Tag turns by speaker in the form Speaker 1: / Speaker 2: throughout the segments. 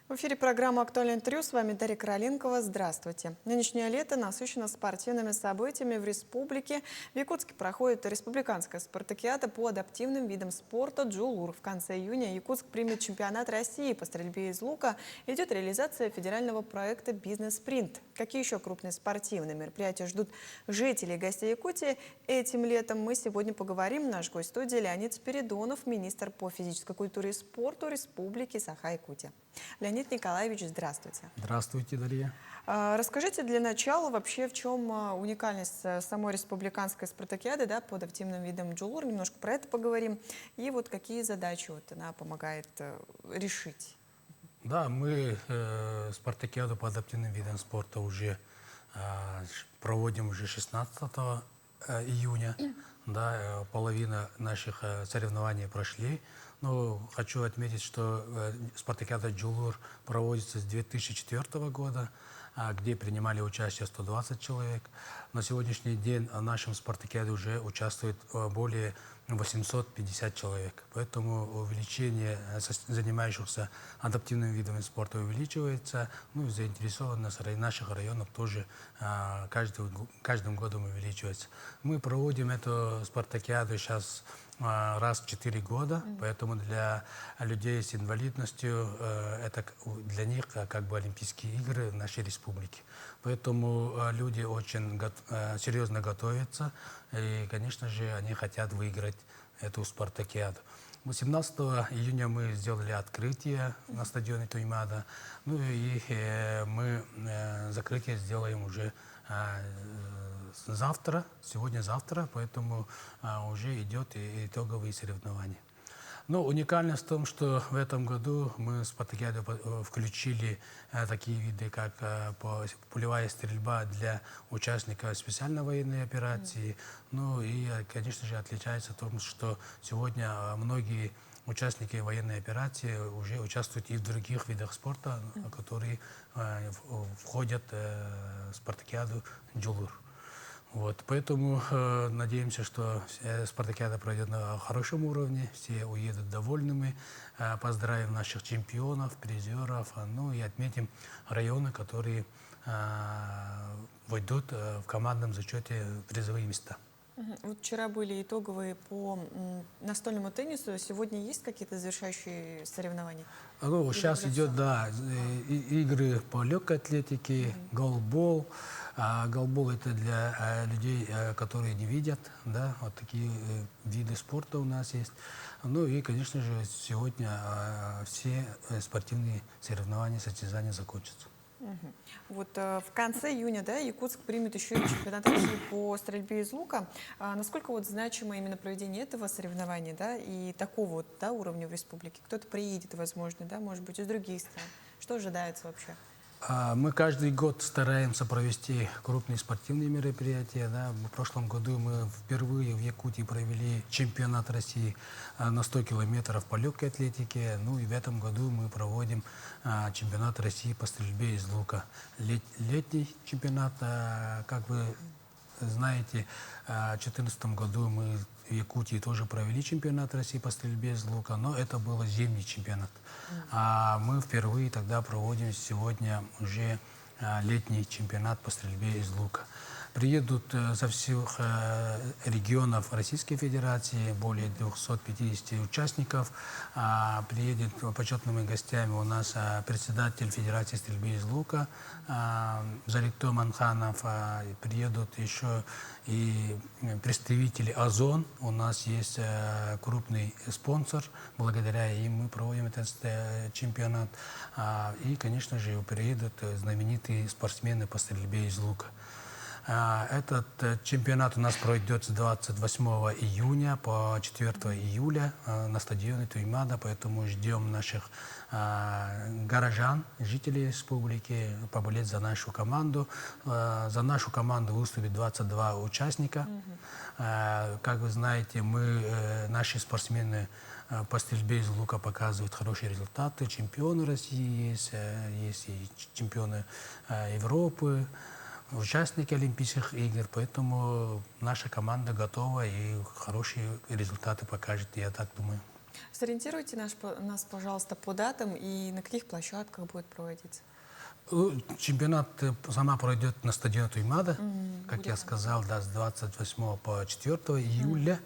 Speaker 1: В эфире программа «Актуальное интервью». С вами Дарья Короленкова. Здравствуйте. Нынешнее лето насыщено спортивными событиями в республике. В Якутске проходит республиканская спартакиада по адаптивным видам спорта «Джулур». В конце июня Якутск примет чемпионат России по стрельбе из лука. Идет реализация федерального проекта «Бизнес-спринт». Какие еще крупные спортивные мероприятия ждут жителей и гостей Якутии этим летом, мы сегодня поговорим. Наш гость студии Леонид Спиридонов, министр по физической культуре и спорту Республики Саха-Якутия. Леонид Николаевич, здравствуйте.
Speaker 2: Здравствуйте, Дарья.
Speaker 1: Расскажите для начала вообще, в чем уникальность самой республиканской спартакиады, да, по адаптивным видам «Джулур». Немножко про это поговорим. И вот какие задачи она помогает решить.
Speaker 2: Да, мы спартакиаду по адаптивным видам спорта уже проводим уже 16 июня. Да, половина наших соревнований прошли. Но хочу отметить, что спартакиада «Джулур» проводится с 2004 года, где принимали участие 120 человек. На сегодняшний день в нашем спартакиаде уже участвует более 850 человек. Поэтому увеличение занимающихся адаптивными видами спорта увеличивается. Ну и заинтересованность наших районов тоже каждым годом увеличивается. Мы проводим эту спартакиаду сейчас раз в 4 года, поэтому для людей с инвалидностью это для них как бы Олимпийские игры в нашей республике. Поэтому люди очень серьезно готовятся, и, конечно же, они хотят выиграть эту спартакиаду. 18 июня мы сделали открытие на стадионе Туймада, ну и мы закрытие сделаем уже завтра, сегодня-завтра, поэтому уже идет итоговые соревнования. Но уникальность в том, что в этом году мы в спартакиаду включили такие виды, как пулевая стрельба для участников специальной военной операции. Ну и, конечно же, отличается в том, что сегодня многие участники военной операции уже участвуют и в других видах спорта, которые входят в спартакиаду «Джулур». Вот, поэтому надеемся, что спартакиада пройдет на хорошем уровне, все уедут довольными. Поздравим наших чемпионов, призеров, ну и отметим районы, которые войдут в командном зачете в призовые места.
Speaker 1: Вот вчера были итоговые по настольному теннису. Сегодня есть какие-то завершающие соревнования?
Speaker 2: Ну, сейчас идет, да, игры по легкой атлетике, голбол. Голбол — это для людей, которые не видят, да, вот такие виды спорта у нас есть. Ну и, конечно же, сегодня все спортивные соревнования, состязания закончатся.
Speaker 1: Вот в конце июня, да, Якутск примет еще и чемпионат России по стрельбе из лука. Насколько вот значимо именно проведение этого соревнования, да, и такого вот, да, уровня в республике? Кто-то приедет, возможно, да, может быть, из других стран. Что ожидается вообще?
Speaker 2: Мы каждый год стараемся провести крупные спортивные мероприятия. Да. В прошлом году мы впервые в Якутии провели чемпионат России на 100 километров по легкой атлетике. Ну и в этом году мы проводим чемпионат России по стрельбе из лука. Летний чемпионат, как вы знаете, в 2014 году мы в Якутии тоже провели чемпионат России по стрельбе из лука, но это был зимний чемпионат. А мы впервые тогда проводим сегодня уже летний чемпионат по стрельбе из лука. Приедут со всех регионов Российской Федерации более 250 участников. Приедет почетными гостями у нас председатель Федерации стрельбы из лука Зарикто Манханов. Приедут еще и представители Озон. У нас есть крупный спонсор. Благодаря им мы проводим этот чемпионат. И, конечно же, приедут знаменитые спортсмены по стрельбе из лука. Этот чемпионат у нас пройдет с 28 июня по 4 июля на стадионе Туймада, поэтому ждем наших горожан, жителей республики, поболеть за нашу команду. За нашу команду выступит 22 участника. Как вы знаете, наши спортсмены по стрельбе из лука показывают хорошие результаты. Чемпионы России есть и чемпионы Европы, участники Олимпийских игр, поэтому наша команда готова и хорошие результаты покажет, я так думаю.
Speaker 1: Сориентируйте нас, пожалуйста, по датам и на каких площадках будет проводиться.
Speaker 2: Чемпионат сама пройдет на стадионе Туймада, как
Speaker 1: будет
Speaker 2: я
Speaker 1: там.
Speaker 2: сказал, да, с 28 по 4 июля.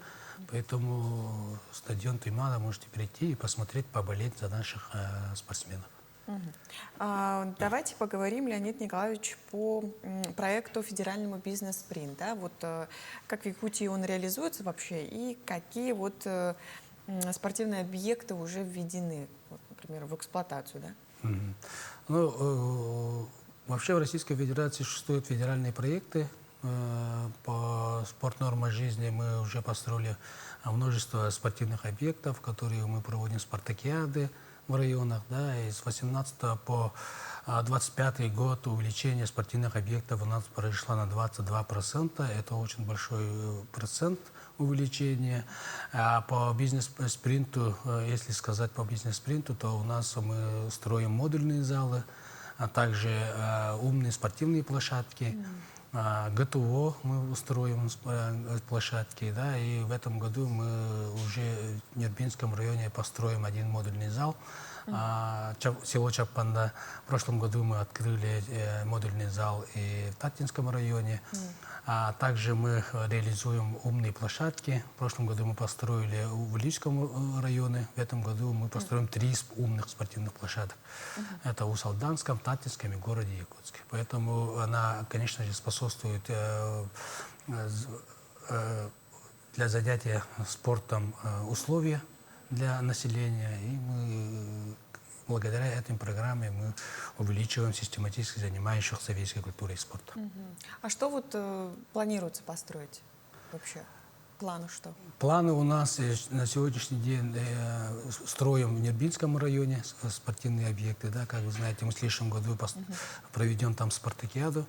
Speaker 2: Поэтому стадион Туймада можете прийти и посмотреть, поболеть за наших спортсменов.
Speaker 1: Давайте поговорим, Леонид Николаевич, по проекту федеральному бизнес-спринт. Да? Вот, как в Якутии он реализуется вообще и какие вот спортивные объекты уже введены, вот, например, в эксплуатацию, да?
Speaker 2: Мгм. Ну, вообще в Российской Федерации существуют федеральные проекты. По спорт-нормам жизни мы уже построили множество спортивных объектов, которые мы проводим спартакиады в районах. Да, и с 18 по 25 год увеличение спортивных объектов у нас произошло на 22%. Это очень большой процент увеличения. А по бизнес-спринту, если сказать по бизнес-спринту, то у нас мы строим модульные залы, а также умные спортивные площадки. ГТО мы строим площадки, да, и в этом году мы уже в Нербинском районе построим один модульный зал. Село Чапанда. В прошлом году мы открыли модульный зал и в Татинском районе. Также мы реализуем умные площадки. В прошлом году мы построили в Ильичском районе. В этом году мы построим 3 умных спортивных площадок. Это в Салданском, Татинском и городе Якутске. Поэтому она, конечно же, способствует для занятия спортом условия для населения. И мы, благодаря этой программе мы увеличиваем систематически занимающихся физической культурой и спортом.
Speaker 1: А что вот планируется построить вообще? Планы что?
Speaker 2: Планы у нас на сегодняшний день строим в Нербинском районе спортивные объекты. Да, как вы знаете, мы в следующем году проведем там спартакиаду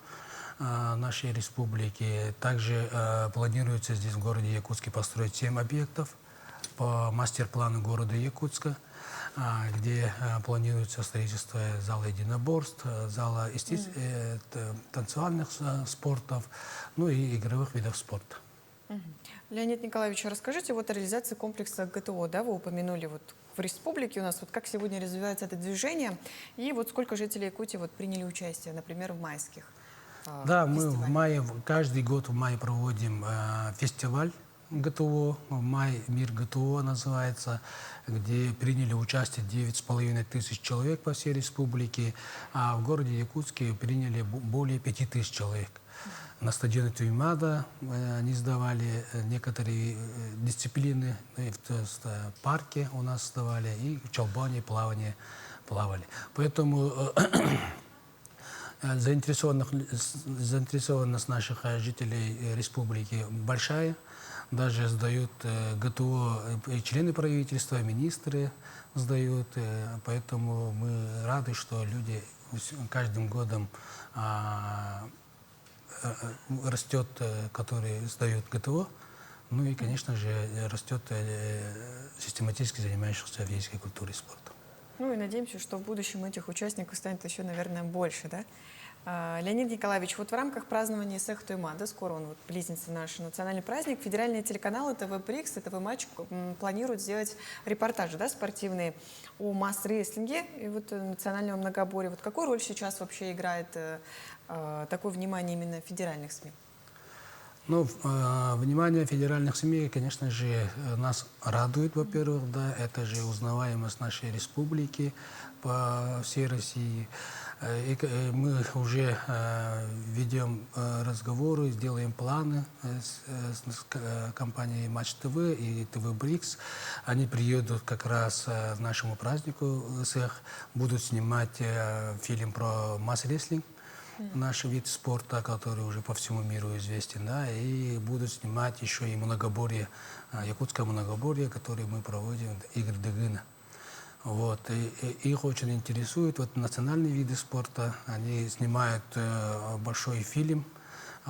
Speaker 2: нашей республики. Также планируется здесь в городе Якутске построить 7 объектов по мастер-плану города Якутска, где планируется строительство зала единоборств, зала танцевальных спортов, ну и игровых видов спорта.
Speaker 1: Леонид Николаевич, расскажите вот о реализации комплекса ГТО, да, вы упомянули вот в республике у нас, вот как сегодня развивается это движение, и вот сколько жителей Якутии вот приняли участие, например, в майских
Speaker 2: Да, мы в
Speaker 1: фестивалях?
Speaker 2: мае, каждый год в мае проводим фестиваль ГТО, «Май Мир ГТО» называется, где приняли участие 9,5 тысяч человек по всей республике, а в городе Якутске приняли более 5 тысяч человек. На стадионе Туймада они сдавали некоторые дисциплины, в парке у нас сдавали, и в Чалбане плавание плавали. Поэтому заинтересованность наших жителей республики большая. Даже сдают ГТО и члены правительства, министры сдают. Поэтому мы рады, что люди каждым годом растет, которые сдают ГТО. Ну и, конечно же, растет систематически занимающихся физической культурой и спортом.
Speaker 1: Ну и надеемся, что в будущем этих участников станет еще, наверное, больше, да? Леонид Николаевич, вот в рамках празднования Сех Туймада, скоро он вот близится наш национальный праздник, федеральные телеканалы ТВ Брикс и ТВ Матч планируют сделать репортажи, да, спортивные о масс-рестлинге и вот национальном многоборье. Вот какую роль сейчас вообще играет такое внимание именно федеральных СМИ?
Speaker 2: Ну, внимание федеральных СМИ, конечно же, нас радует, во-первых, да, это же узнаваемость нашей республики по всей России. И мы уже ведем разговоры, сделаем планы с компанией Матч ТВ и ТВ Брикс. Они приедут как раз к нашему празднику СЭХ, будут снимать фильм про масс-рестлинг, наш вид спорта, который уже по всему миру известен, да, и будут снимать еще и многоборье, якутское многоборье, которое мы проводим, игры Дагына. Вот, и их очень интересуют вот национальные виды спорта. Они снимают большой фильм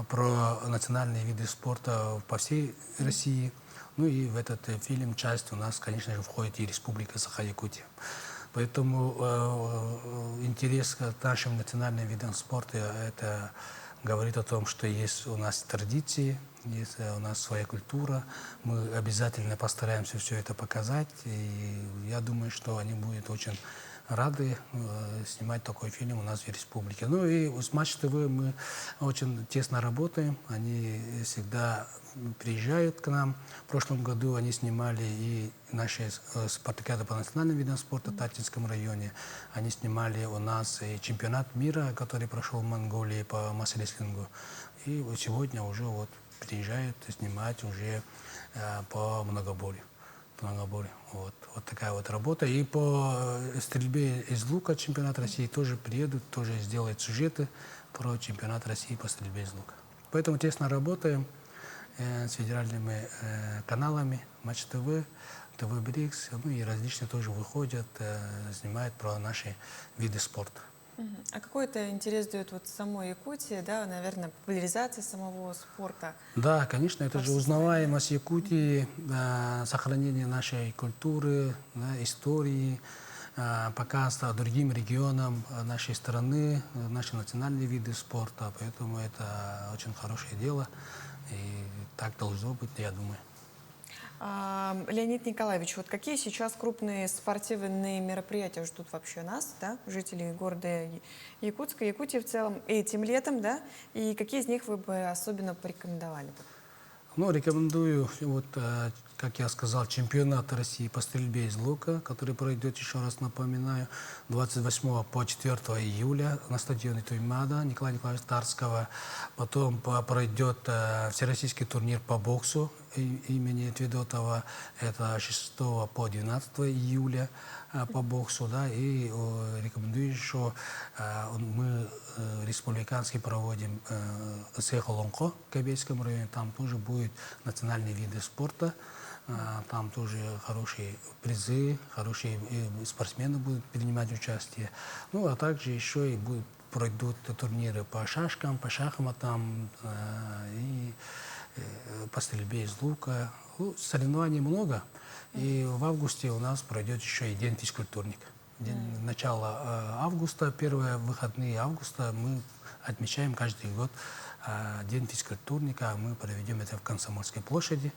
Speaker 2: про национальные виды спорта по всей России. Ну и в этот фильм часть у нас, конечно же, входит и Республика Саха-Якутия. Поэтому интерес к нашим национальным видам спорта – это говорит о том, что есть у нас традиции, есть у нас своя культура. Мы обязательно постараемся все это показать. И я думаю, что они будут очень рады снимать такой фильм у нас в республике. Ну и с Матч ТВ мы очень тесно работаем. Они всегда приезжают к нам. В прошлом году они снимали и наши спартакиады по национальным видам спорта в Татинском районе. Они снимали у нас и чемпионат мира, который прошел в Монголии по масс-рестлингу. И вот сегодня уже вот приезжают снимать уже по многоборью. Вот такая вот работа. И по стрельбе из лука чемпионат России тоже приедут, тоже сделают сюжеты про чемпионат России по стрельбе из лука. Поэтому тесно работаем с федеральными каналами, Матч ТВ, ТВ Брикс, ну и различные тоже выходят, снимают про наши виды спорта.
Speaker 1: А какой это интерес дает вот самой Якутии, да, наверное, популяризации самого спорта?
Speaker 2: Да, конечно, это же узнаваемость Якутии, сохранение нашей культуры, да, истории, показ другим регионам нашей страны, наши национальные виды спорта. Поэтому это очень хорошее дело, и так должно быть, я думаю.
Speaker 1: Леонид Николаевич, вот какие сейчас крупные спортивные мероприятия ждут вообще нас, да, жителей города Якутска, Якутии в целом, этим летом, да, и какие из них вы бы особенно порекомендовали бы?
Speaker 2: Ну, рекомендую, вот, как я сказал, чемпионат России по стрельбе из лука, который пройдет, еще раз напоминаю, 28 по 4 июля на стадионе Туймада Николая Николаевича Тарского. Потом пройдет всероссийский турнир по боксу имени Тведотова, это 6 по 12 июля по боксу, да, и рекомендую еще, мы республиканский проводим Сехолонко в Кобейском районе, там тоже будет национальные виды спорта, там тоже хорошие призы, хорошие спортсмены будут принимать участие, ну а также еще и пройдут турниры по шашкам, по шахматам и по стрельбе из лука. Ну, соревнований много. И в августе у нас пройдет еще и День физкультурника. Начало августа, первые выходные августа мы отмечаем каждый год День физкультурника. Мы проведем это в Комсомольской площади,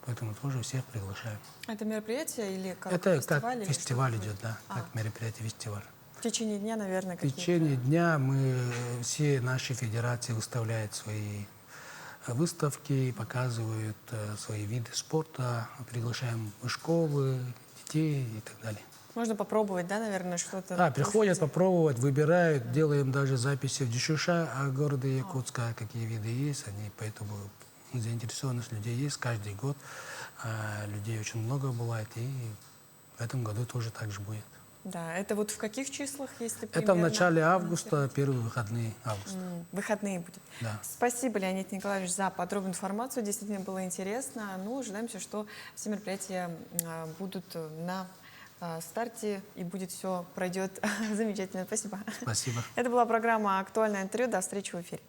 Speaker 2: поэтому тоже всех приглашаем.
Speaker 1: Это мероприятие или как
Speaker 2: Это
Speaker 1: фестиваль?
Speaker 2: как фестиваль идет, да, как мероприятие фестиваль.
Speaker 1: В течение дня, наверное,
Speaker 2: В
Speaker 1: какие-то?
Speaker 2: течение дня все наши федерации выставляют свои выставки, показывают свои виды спорта, приглашаем школы, детей и так далее.
Speaker 1: Можно попробовать, да, наверное, что-то?
Speaker 2: Да, приходят попробовать, выбирают, делаем даже записи в Дишуша города Якутска, какие виды есть, они поэтому заинтересованность людей есть каждый год, людей очень много бывает, и в этом году тоже так же будет.
Speaker 1: Да, это вот в каких числах, если
Speaker 2: Это в
Speaker 1: примерно?
Speaker 2: начале августа, первые выходные августа.
Speaker 1: Выходные будет.
Speaker 2: Да.
Speaker 1: Спасибо, Леонид Николаевич, за подробную информацию. Действительно было интересно. Ну, ожидаемся, что все мероприятия будут на старте и будет все пройдет замечательно. Спасибо.
Speaker 2: Спасибо.
Speaker 1: Это была программа «Актуальное интервью». До встречи в эфире.